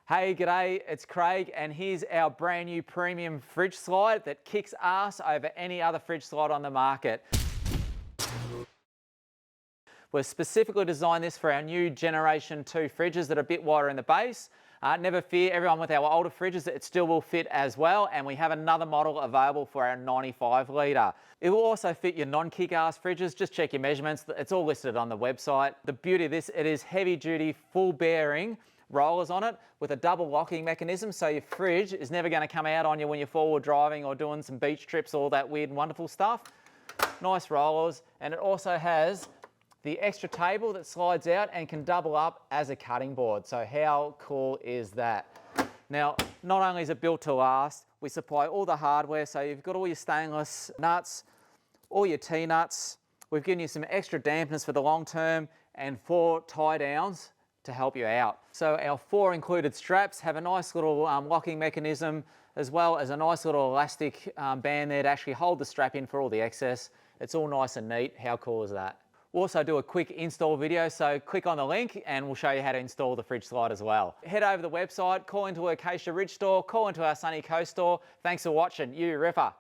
Hey, g'day, it's Craig, and here's our brand new premium fridge slide that kicks ass over any other fridge slide on the market. We've specifically designed this for our new Generation 2 fridges that are a bit wider in the base. Never fear, everyone with our older fridges, it still will fit as well, and we have another model available for our 95 litre. It will also fit your non-KickAss fridges. Just check your measurements. It's all listed on the website. The beauty of this, it is heavy duty, full bearing rollers on it with a double locking mechanism, so your fridge is never going to come out on you when you're forward driving or doing some beach trips, all that weird and wonderful stuff. Nice rollers, and it also has the extra table that slides out and can double up as a cutting board. So how cool is that? Now, not only is it built to last, we supply all the hardware, so you've got all your stainless nuts, all your T-nuts. We've given you some extra dampness for the long term and 4 tie downs to help you out. So our 4 included straps have a nice little locking mechanism, as well as a nice little elastic band there to actually hold the strap in for all the excess. It's all nice and neat. How cool is that? We'll also do a quick install video, so click on the link and we'll show you how to install the fridge slide as well. Head over to the website, call into Acacia Ridge store, call into our Sunny Coast store. Thanks for watching. You ripper.